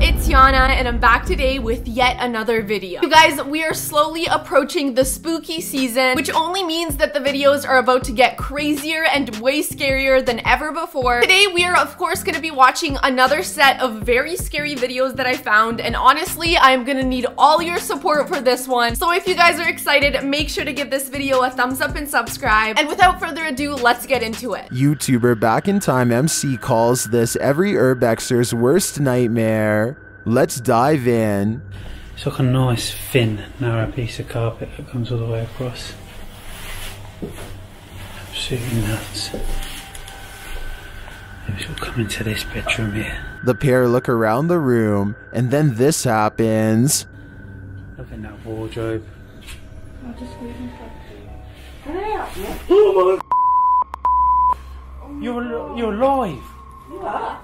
it's Yana and I'm back today with yet another video. You guys, we are slowly approaching the spooky season, which only means that the videos are about to get crazier and way scarier than ever before. Today we are of course going to be watching another set of very scary videos that I found, and honestly I'm gonna need all your support for this one. So if you guys are excited, make sure to give this video a thumbs up and subscribe. And without further ado, let's get into it. YouTuber Back in Time MC calls this every urbexer's worst nightmare. Let's dive in. It's like a nice thin narrow piece of carpet that comes all the way across. Absolutely nuts. Maybe we'll come into this bedroom here. The pair look around the room and then this happens. Look in that wardrobe. I'll just leave him for you. Can I help you? Oh my God. You're alive. What?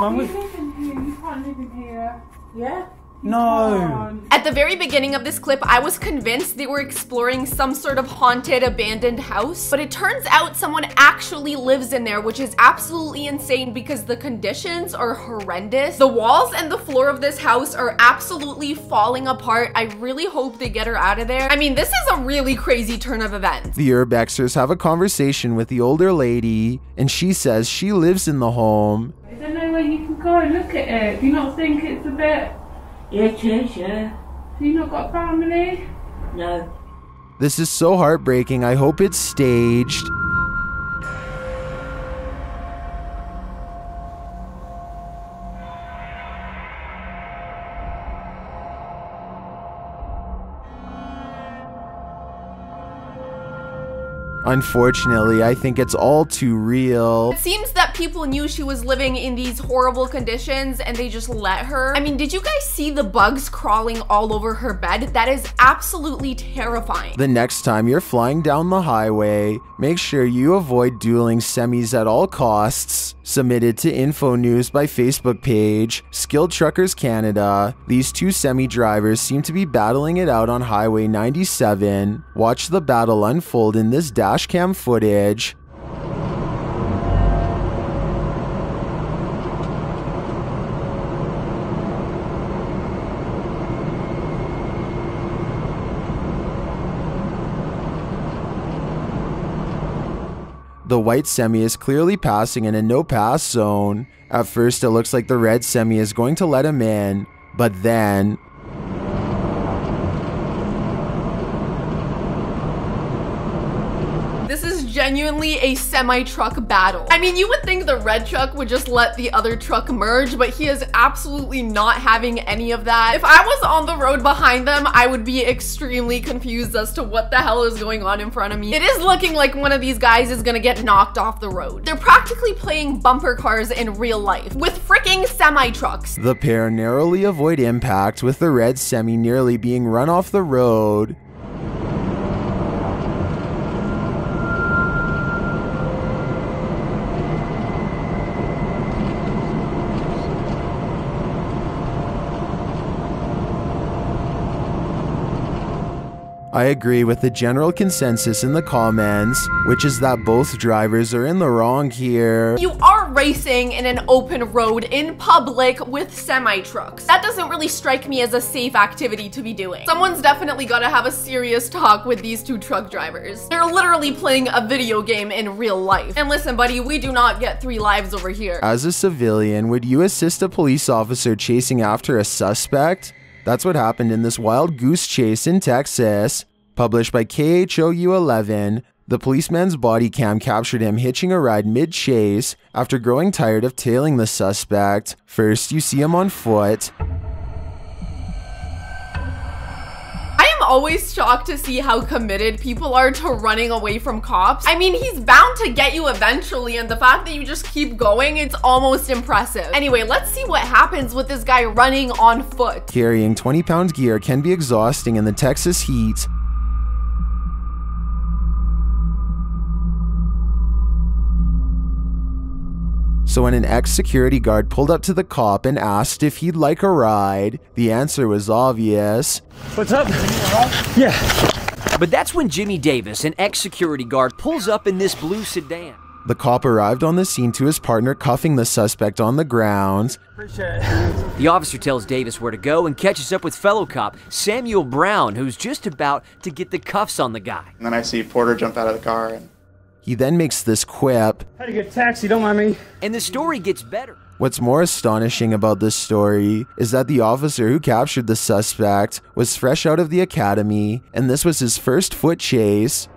Man, You live in here, you can't live in here. Yeah? no. At the very beginning of this clip, I was convinced they were exploring some sort of haunted, abandoned house, but it turns out someone actually lives in there, which is absolutely insane because the conditions are horrendous. The walls and the floor of this house are absolutely falling apart. I really hope they get her out of there. I mean, this is a really crazy turn of events. The urbexers have a conversation with the older lady, and she says she lives in the home. Is there no way you can go and look at it? Do you not think it's a bit... Yeah, it is, yeah. Do you not got family? No. This is so heartbreaking. I hope it's staged. Unfortunately, I think it's all too real. It seems that people knew she was living in these horrible conditions and they just let her. I mean, did you guys see the bugs crawling all over her bed? That is absolutely terrifying. The next time you're flying down the highway, make sure you avoid dueling semis at all costs. Submitted to Info News by Facebook page, Skilled Truckers Canada. These two semi drivers seem to be battling it out on Highway 97. Watch the battle unfold in this dashcam footage. The white semi is clearly passing in a no-pass zone. At first it looks like the red semi is going to let him in, but then... This is genuinely a semi-truck battle. I mean, you would think the red truck would just let the other truck merge, but he is absolutely not having any of that. If I was on the road behind them, I would be extremely confused as to what the hell is going on in front of me. It is looking like one of these guys is gonna get knocked off the road. They're practically playing bumper cars in real life with freaking semi-trucks. The pair narrowly avoid impact, with the red semi nearly being run off the road. I agree with the general consensus in the comments, which is that both drivers are in the wrong here. You are racing in an open road in public with semi-trucks. That doesn't really strike me as a safe activity to be doing. Someone's definitely gotta have a serious talk with these two truck drivers. They're literally playing a video game in real life. And listen, buddy, we do not get 3 lives over here. As a civilian, would you assist a police officer chasing after a suspect? That's what happened in this wild goose chase in Texas. Published by KHOU 11, the policeman's body cam captured him hitching a ride mid-chase after growing tired of tailing the suspect. First, you see him on foot. I am always shocked to see how committed people are to running away from cops. I mean, he's bound to get you eventually, and the fact that you just keep going, it's almost impressive. Anyway, let's see what happens with this guy running on foot. Carrying 20-pound gear can be exhausting in the Texas heat. So when an ex-security guard pulled up to the cop and asked if he'd like a ride, the answer was obvious. What's up? Yeah. But that's when Jimmy Davis, an ex-security guard, pulls up in this blue sedan. The cop arrived on the scene to his partner cuffing the suspect on the ground. The officer tells Davis where to go and catches up with fellow cop Samuel Brown, who's just about to get the cuffs on the guy. And then I see Porter jump out of the car. He then makes this quip. How to get a taxi, don't mind me. And the story gets better. What's more astonishing about this story is that the officer who captured the suspect was fresh out of the academy, and this was his first foot chase.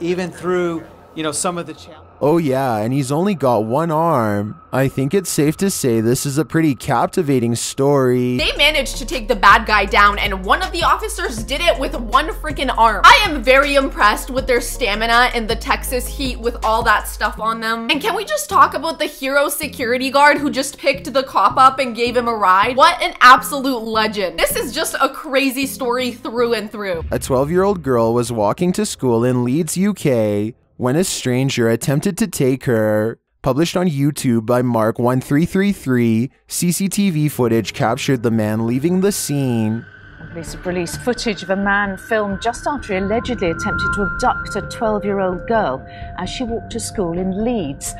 Even through, some of the challenges. Oh yeah, and he's only got one arm. I think it's safe to say this is a pretty captivating story. They managed to take the bad guy down, and one of the officers did it with one freaking arm. I am very impressed with their stamina in the Texas heat with all that stuff on them. And can we just talk about the hero security guard who just picked the cop up and gave him a ride? What an absolute legend. This is just a crazy story through and through. A 12-year-old girl was walking to school in Leeds, UK, when a stranger attempted to take her. Published on YouTube by Mark1333, CCTV footage captured the man leaving the scene. Police have released footage of a man filmed just after he allegedly attempted to abduct a 12-year-old girl as she walked to school in Leeds.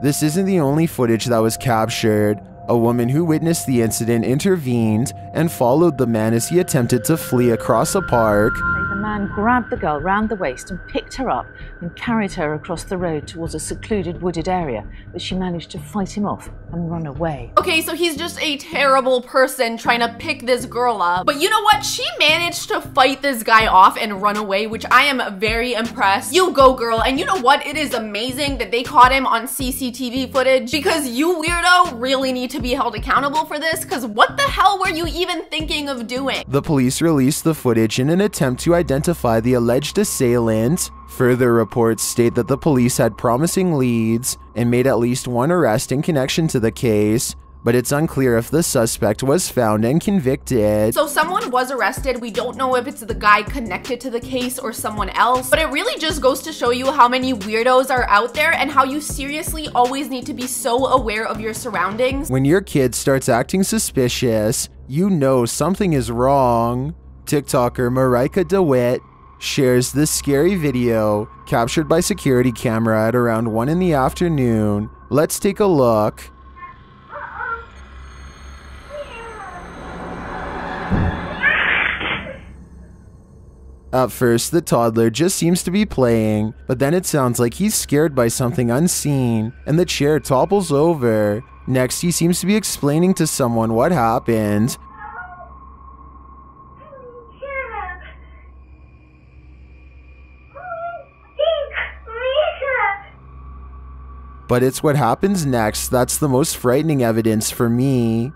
This isn't the only footage that was captured. A woman who witnessed the incident intervened and followed the man as he attempted to flee across a park. The man grabbed the girl round the waist and picked her up and carried her across the road towards a secluded wooded area, but she managed to fight him off and run away. Okay, so he's just a terrible person trying to pick this girl up. But you know what? She managed to fight this guy off and run away, which I am very impressed. You go, girl. And you know what? It is amazing that they caught him on CCTV footage, because you weirdo really need to be held accountable for this, because what the hell were you even thinking of doing? The police released the footage in an attempt to identify the alleged assailant. Further reports state that the police had promising leads and made at least one arrest in connection to the case, but it's unclear if the suspect was found and convicted. So someone was arrested. We don't know if it's the guy connected to the case or someone else, but it really just goes to show you how many weirdos are out there and how you seriously always need to be so aware of your surroundings. When your kid starts acting suspicious, you know something is wrong. TikToker Marika DeWitt shares this scary video captured by security camera at around 1 in the afternoon. Let's take a look. At first, the toddler just seems to be playing, but then it sounds like he's scared by something unseen, and the chair topples over. Next, he seems to be explaining to someone what happened. But it's what happens next that's the most frightening evidence for me.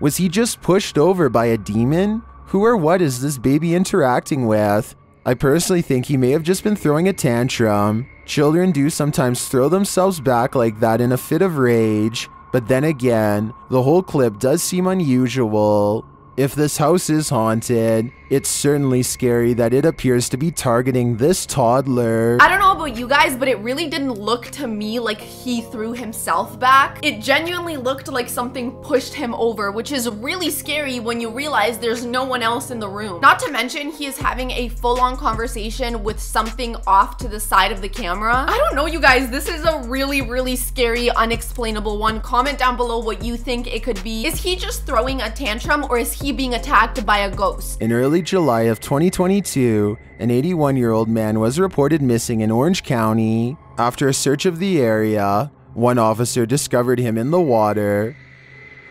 Was he just pushed over by a demon? Who or what is this baby interacting with? I personally think he may have just been throwing a tantrum. Children do sometimes throw themselves back like that in a fit of rage, but then again, the whole clip does seem unusual. If this house is haunted, it's certainly scary that it appears to be targeting this toddler. I don't know about you guys, but it really didn't look to me like he threw himself back. It genuinely looked like something pushed him over, which is really scary when you realize there's no one else in the room. Not to mention, he is having a full-on conversation with something off to the side of the camera. I don't know, you guys. This is a really, really scary, unexplainable one. Comment down below what you think it could be. Is he just throwing a tantrum, or is he being attacked by a ghost? In early July of 2022, an 81-year-old man was reported missing in Orange County. After a search of the area, one officer discovered him in the water.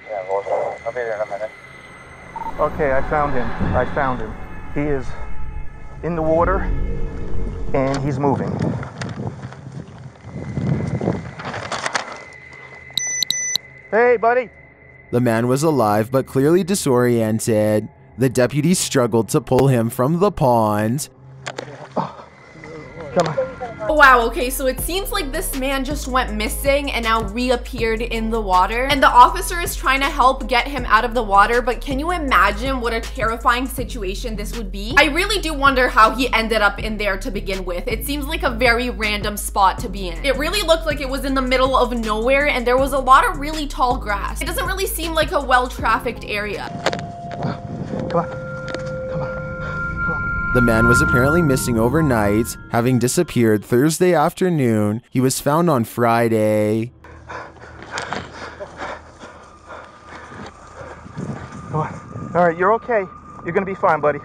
Yeah, I'll be there in a minute. Okay, I found him. He is in the water and he's moving. Hey, buddy. The man was alive but clearly disoriented. The deputies struggled to pull him from the pond. Come on. Oh, wow, okay, so it seems like this man just went missing and now reappeared in the water. And the officer is trying to help get him out of the water, but can you imagine what a terrifying situation this would be? I really do wonder how he ended up in there to begin with. It seems like a very random spot to be in. It really looked like it was in the middle of nowhere and there was a lot of really tall grass. It doesn't really seem like a well-trafficked area. Come on. The man was apparently missing overnight, having disappeared Thursday afternoon. He was found on Friday. Come on. All right, you're okay. You're gonna be fine, buddy.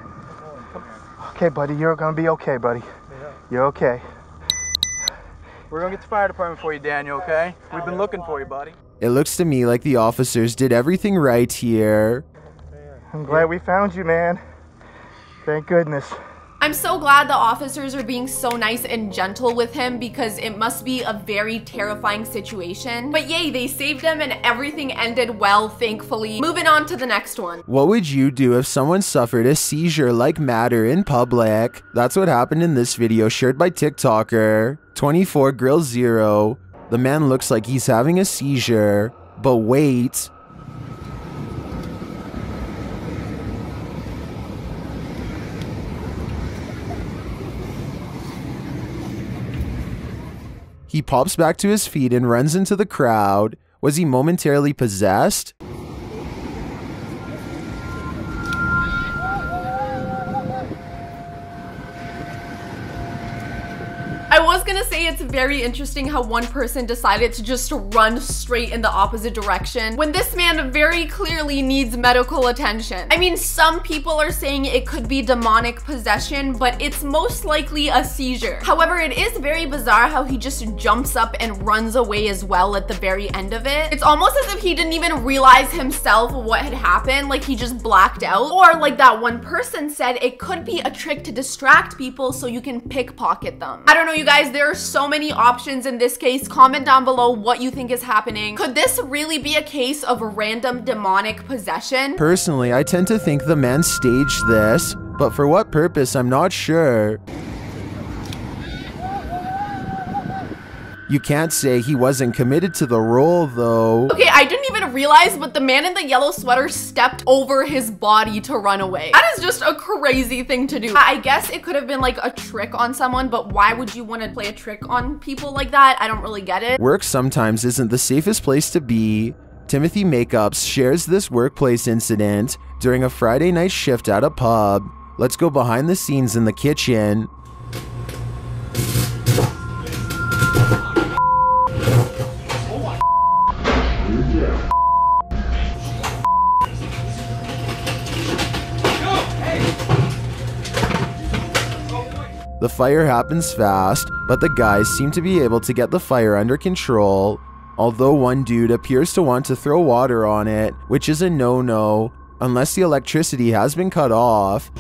Okay, buddy, you're gonna be okay, buddy. You're okay. We're gonna get the fire department for you, Daniel, okay? We've been looking for you, buddy. It looks to me like the officers did everything right here. I'm glad we found you, man. Thank goodness. I'm so glad the officers are being so nice and gentle with him because it must be a very terrifying situation. But yay, they saved him and everything ended well, thankfully. Moving on to the next one. What would you do if someone suffered a seizure-like matter in public? That's what happened in this video shared by TikToker 24Grill0. The man looks like he's having a seizure, but wait. He pops back to his feet and runs into the crowd. Was he momentarily possessed? I was gonna say it's very interesting how one person decided to just run straight in the opposite direction when this man very clearly needs medical attention. I mean, some people are saying it could be demonic possession, but it's most likely a seizure. However, it is very bizarre how he just jumps up and runs away as well at the very end of it. It's almost as if he didn't even realize himself what had happened, like he just blacked out. Or like that one person said, it could be a trick to distract people so you can pickpocket them. I don't know, you guys, there are so many options in this case. Comment down below what you think is happening. Could this really be a case of random demonic possession? Personally, I tend to think the man staged this, but for what purpose, I'm not sure. You can't say he wasn't committed to the role, though. Okay, I didn't even realize, but the man in the yellow sweater stepped over his body to run away. That is just a crazy thing to do. I guess it could have been like a trick on someone, but why would you want to play a trick on people like that? I don't really get it. Work sometimes isn't the safest place to be. Timothy Makeups shares this workplace incident during a Friday night shift at a pub. Let's go behind the scenes in the kitchen. The fire happens fast, but the guys seem to be able to get the fire under control, although one dude appears to want to throw water on it, which is a no-no, unless the electricity has been cut off.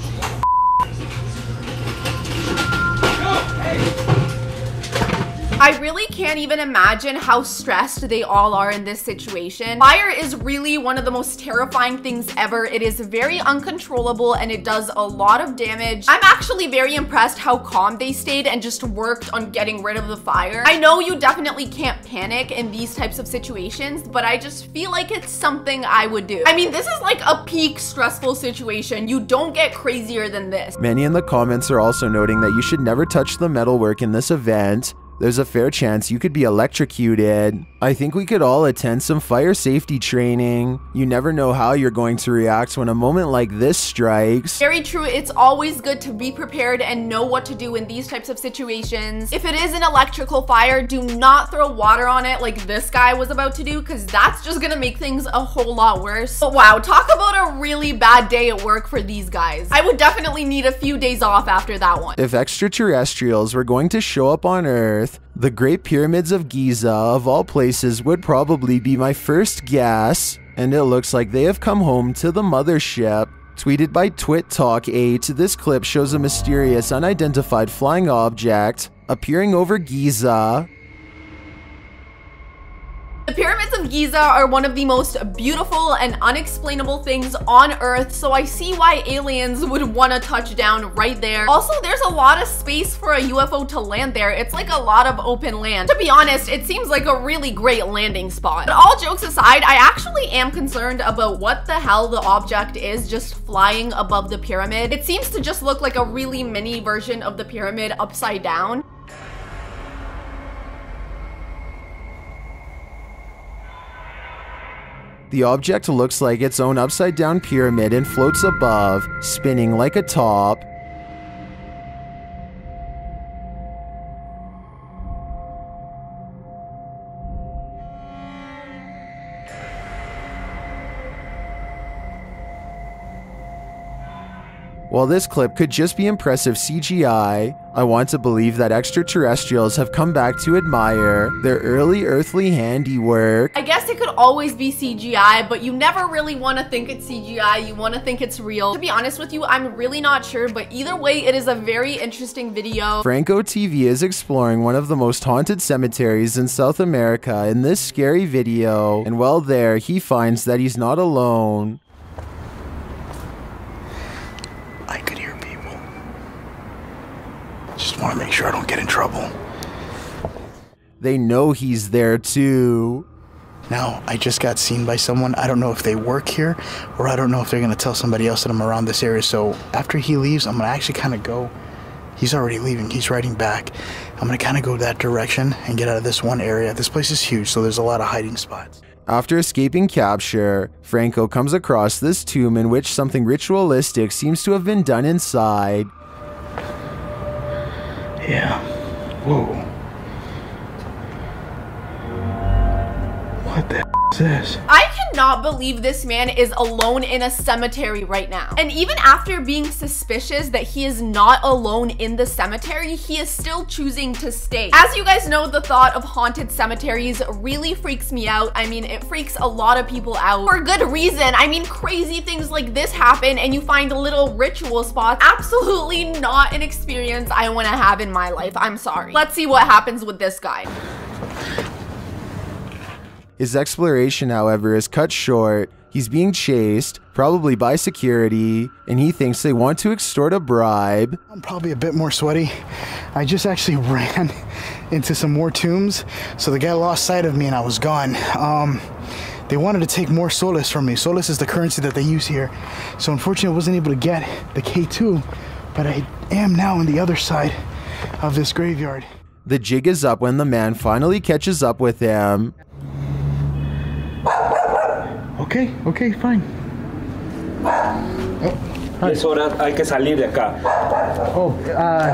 I really can't even imagine how stressed they all are in this situation. Fire is really one of the most terrifying things ever. It is very uncontrollable and it does a lot of damage. I'm actually very impressed how calm they stayed and just worked on getting rid of the fire. I know you definitely can't panic in these types of situations, but I just feel like it's something I would do. I mean, this is like a peak stressful situation. You don't get crazier than this. Many in the comments are also noting that you should never touch the metalwork in this event. There's a fair chance you could be electrocuted. I think we could all attend some fire safety training. You never know how you're going to react when a moment like this strikes. Very true. It's always good to be prepared and know what to do in these types of situations. If it is an electrical fire, do not throw water on it like this guy was about to do, because that's just gonna make things a whole lot worse. But wow, talk about a really bad day at work for these guys. I would definitely need a few days off after that one. If extraterrestrials were going to show up on Earth, the Great Pyramids of Giza, of all places, would probably be my first guess, and it looks like they have come home to the mothership. Tweeted by TwitTalk8, this clip shows a mysterious unidentified flying object appearing over Giza. The pyramids of Giza are one of the most beautiful and unexplainable things on Earth, so I see why aliens would want to touch down right there. Also, there's a lot of space for a UFO to land there. It's like a lot of open land. To be honest, it seems like a really great landing spot. But all jokes aside, I actually am concerned about what the hell the object is just flying above the pyramid. It seems to just look like a really mini version of the pyramid upside down. The object looks like its own upside-down pyramid and floats above, spinning like a top. While this clip could just be impressive CGI, I want to believe that extraterrestrials have come back to admire their early earthly handiwork. I guess it could always be CGI, but you never really want to think it's CGI, you want to think it's real. To be honest with you, I'm really not sure, but either way, it is a very interesting video. Franco TV is exploring one of the most haunted cemeteries in South America in this scary video, and while there, he finds that he's not alone. I could hear people. Just want to make sure I don't get in trouble. They know he's there too. Now, I just got seen by someone. I don't know if they work here, or I don't know if they're going to tell somebody else that I'm around this area. So after he leaves, I'm going to actually kind of go. He's already leaving. He's riding back. I'm going to kind of go that direction and get out of this one area. This place is huge, so there's a lot of hiding spots. After escaping capture, Franco comes across this tomb in which something ritualistic seems to have been done inside. Yeah. Whoa. What the is this? I cannot believe this man is alone in a cemetery right now. And even after being suspicious that he is not alone in the cemetery, he is still choosing to stay. As you guys know, the thought of haunted cemeteries really freaks me out. I mean, it freaks a lot of people out for good reason. I mean, crazy things like this happen and you find little ritual spots. Absolutely not an experience I want to have in my life. I'm sorry. Let's see what happens with this guy. His exploration, however, is cut short. He's being chased, probably by security, and he thinks they want to extort a bribe. I'm probably a bit more sweaty. I just actually ran into some more tombs, so the guy lost sight of me and I was gone. They wanted to take more soles from me. Soles is the currency that they use here. So unfortunately I wasn't able to get the K2, but I am now on the other side of this graveyard. The jig is up when the man finally catches up with him. Okay, fine. Es hora, hay que salir de acá.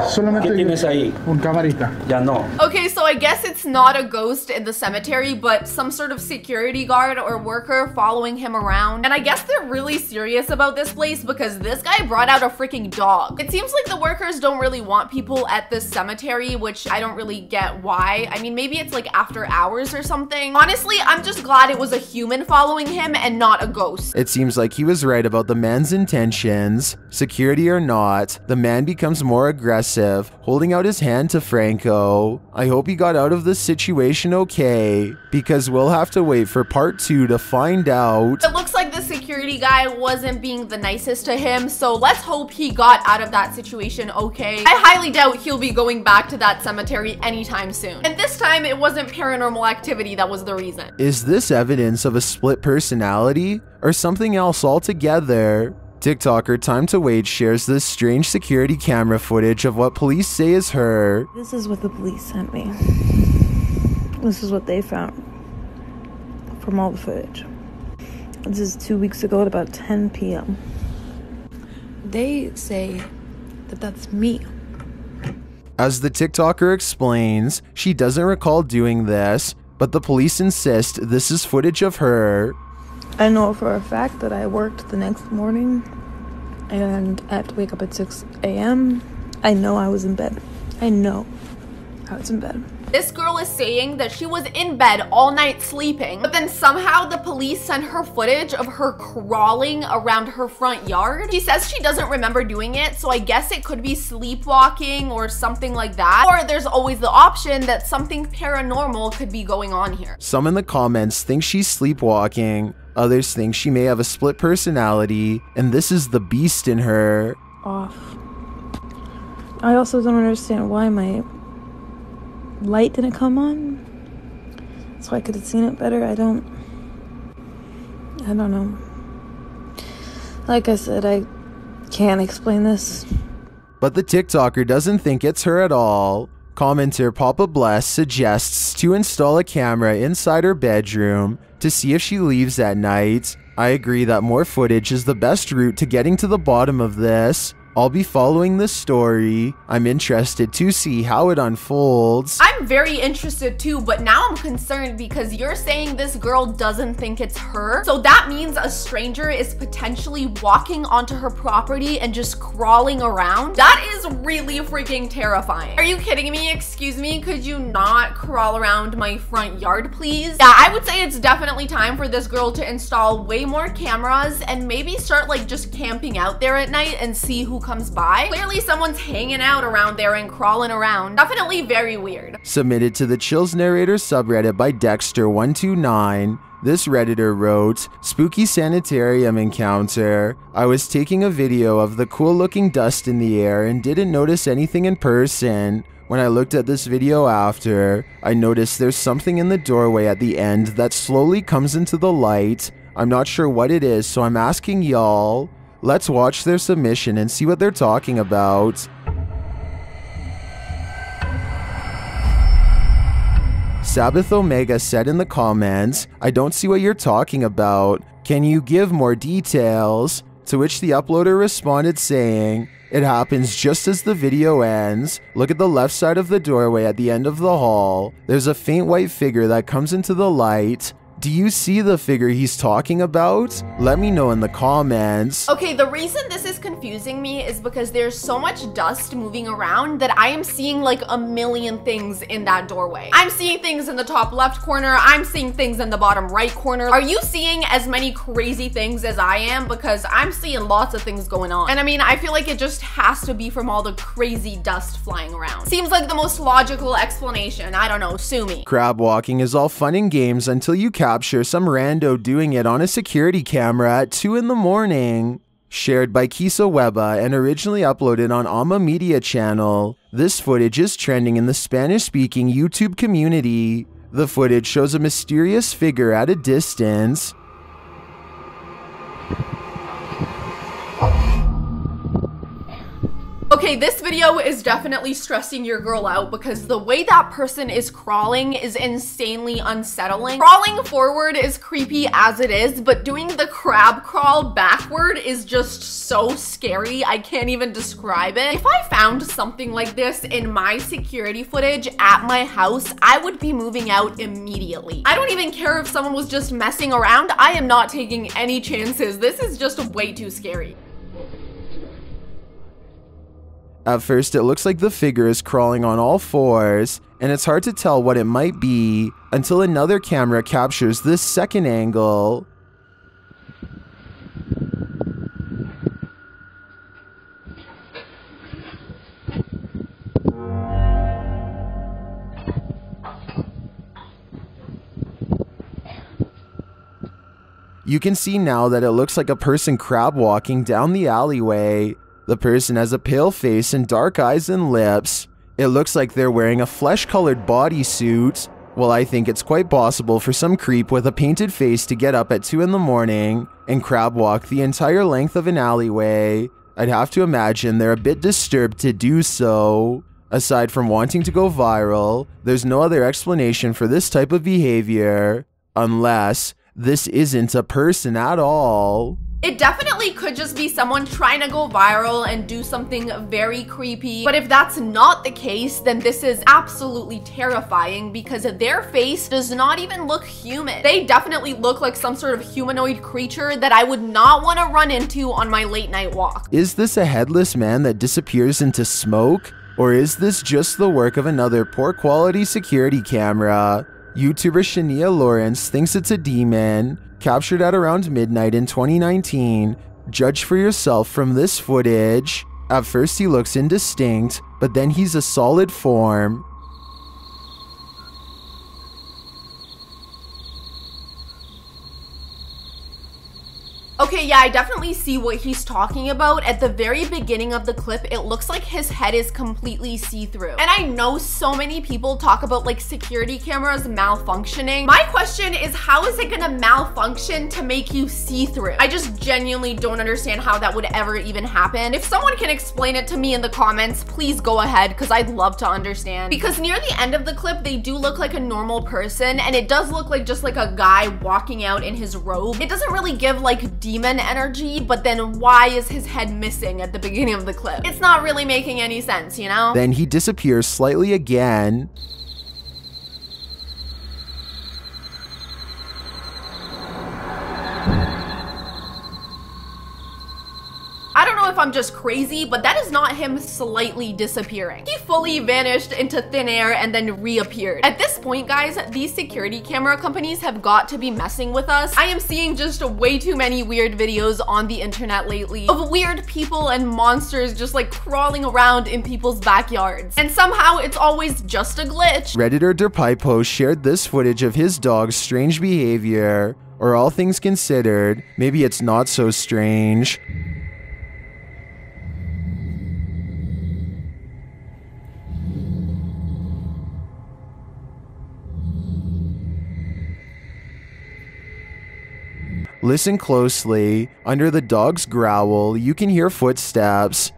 Solamente ¿Qué tienes ahí? Un camarita. Ya no. Okay, so I guess it's not a ghost in the cemetery, but some sort of security guard or worker following him around. And I guess they're really serious about this place because this guy brought out a freaking dog. It seems like the workers don't really want people at this cemetery, which I don't really get why. I mean, maybe it's like after hours or something. Honestly, I'm just glad it was a human following him and not a ghost. It seems like he was right about the man's intentions. Security or not, the man becomes more aggressive, holding out his hand to Franco. I hope he got out of this situation okay, because we'll have to wait for part 2 to find out. It looks like the security guy wasn't being the nicest to him, so let's hope he got out of that situation okay. I highly doubt he'll be going back to that cemetery anytime soon. And this time, it wasn't paranormal activity that was the reason. Is this evidence of a split personality, or something else altogether? TikToker Time to Wait shares this strange security camera footage of what police say is her. This is what the police sent me. This is what they found from all the footage. This is 2 weeks ago at about 10 p.m. They say that that's me. As the TikToker explains, she doesn't recall doing this, but the police insist this is footage of her. I know for a fact that I worked the next morning and I have to wake up at 6 a.m. I know I was in bed. I know I was in bed. This girl is saying that she was in bed all night sleeping, but then somehow the police sent her footage of her crawling around her front yard. She says she doesn't remember doing it, so I guess it could be sleepwalking or something like that. Or there's always the option that something paranormal could be going on here. Some in the comments think she's sleepwalking, others think she may have a split personality, and this is the beast in her. Off. I also don't understand why my light didn't come on, so I could have seen it better. I don't know. Like I said, I can't explain this. But the TikToker doesn't think it's her at all. Commenter Papa Bless suggests to install a camera inside her bedroom to see if she leaves at night. I agree that more footage is the best route to getting to the bottom of this. I'll be following this story. I'm interested to see how it unfolds. I'm very interested too, but now I'm concerned because you're saying this girl doesn't think it's her. So that means a stranger is potentially walking onto her property and just crawling around. That is really freaking terrifying. Are you kidding me? Excuse me, could you not crawl around my front yard, please? Yeah, I would say it's definitely time for this girl to install way more cameras and maybe start like just camping out there at night and see who comes by. Clearly someone's hanging out around there and crawling around. Definitely very weird. Submitted to the Chills Narrator subreddit by Dexter129. This Redditor wrote, "Spooky sanitarium encounter. I was taking a video of the cool looking dust in the air and didn't notice anything in person. When I looked at this video after, I noticed there's something in the doorway at the end that slowly comes into the light. I'm not sure what it is, so I'm asking y'all." Let's watch their submission and see what they're talking about. Sabbath Omega said in the comments, "I don't see what you're talking about. Can you give more details?" To which the uploader responded saying, "It happens just as the video ends. Look at the left side of the doorway at the end of the hall. There's a faint white figure that comes into the light. Do you see the figure he's talking about? Let me know in the comments." Okay, the reason this is confusing me is because there's so much dust moving around that I am seeing like a million things in that doorway. I'm seeing things in the top left corner. I'm seeing things in the bottom right corner. Are you seeing as many crazy things as I am? Because I'm seeing lots of things going on. And I mean, I feel like it just has to be from all the crazy dust flying around. Seems like the most logical explanation. I don't know, sue me. Crab walking is all fun and games until you capture some rando doing it on a security camera at 2 in the morning. Shared by Kisa Weba and originally uploaded on Alma Media channel. This footage is trending in the Spanish-speaking YouTube community. The footage shows a mysterious figure at a distance. Okay, this video is definitely stressing your girl out because the way that person is crawling is insanely unsettling. Crawling forward is creepy as it is, but doing the crab crawl backward is just so scary. I can't even describe it. If I found something like this in my security footage at my house, I would be moving out immediately. I don't even care if someone was just messing around. I am not taking any chances. This is just way too scary. At first, it looks like the figure is crawling on all fours, and it's hard to tell what it might be until another camera captures this second angle. You can see now that it looks like a person crab walking down the alleyway. The person has a pale face and dark eyes and lips. It looks like they're wearing a flesh-colored bodysuit. Well, I think it's quite possible for some creep with a painted face to get up at 2 in the morning and crab walk the entire length of an alleyway. I'd have to imagine they're a bit disturbed to do so. Aside from wanting to go viral, there's no other explanation for this type of behavior. Unless this isn't a person at all. It definitely could just be someone trying to go viral and do something very creepy. But if that's not the case, then this is absolutely terrifying because their face does not even look human. They definitely look like some sort of humanoid creature that I would not want to run into on my late night walk. Is this a headless man that disappears into smoke? Or is this just the work of another poor quality security camera? YouTuber Shania Lawrence thinks it's a demon, captured at around midnight in 2019. Judge for yourself from this footage. At first he looks indistinct, but then he's a solid form. Okay, yeah, I definitely see what he's talking about. At the very beginning of the clip, it looks like his head is completely see-through. And I know so many people talk about like security cameras malfunctioning. My question is, how is it gonna malfunction to make you see-through? I just genuinely don't understand how that would ever even happen. If someone can explain it to me in the comments, please go ahead, because I'd love to understand. Because near the end of the clip, they do look like a normal person, and it does look like just like a guy walking out in his robe. It doesn't really give like demon energy, but then why is his head missing at the beginning of the clip? It's not really making any sense, you know? Then he disappears slightly again. I don't know if I'm just crazy, but that is not him slightly disappearing. He fully vanished into thin air and then reappeared. At this point, guys, these security camera companies have got to be messing with us. I am seeing just way too many weird videos on the internet lately of weird people and monsters just like crawling around in people's backyards. And somehow it's always just a glitch. Redditor Derpipo shared this footage of his dog's strange behavior. Or all things considered, maybe it's not so strange. Listen closely. Under the dog's growl, you can hear footsteps.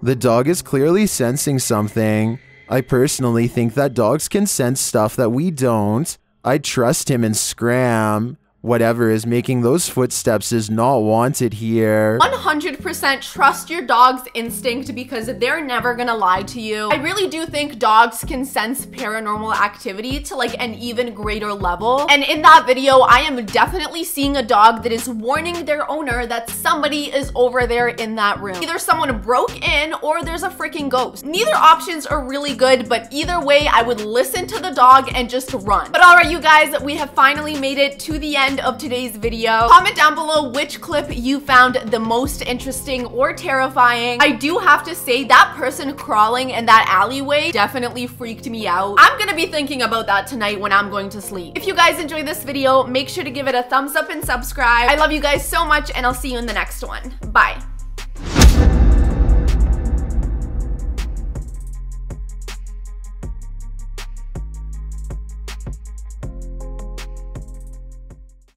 The dog is clearly sensing something. I personally think that dogs can sense stuff that we don't. I'd trust him and scram. Whatever is making those footsteps is not wanted here. 100% trust your dog's instinct, because they're never gonna lie to you. I really do think dogs can sense paranormal activity to like an even greater level. And in that video, I am definitely seeing a dog that is warning their owner that somebody is over there in that room. Either someone broke in or there's a freaking ghost. Neither options are really good, but either way, I would listen to the dog and just run. But all right, you guys, we have finally made it to the end of today's video. Comment down below which clip you found the most interesting or terrifying. I do have to say that person crawling in that alleyway definitely freaked me out. I'm gonna be thinking about that tonight when I'm going to sleep. If you guys enjoyed this video, make sure to give it a thumbs up and subscribe. I love you guys so much, and I'll see you in the next one. Bye.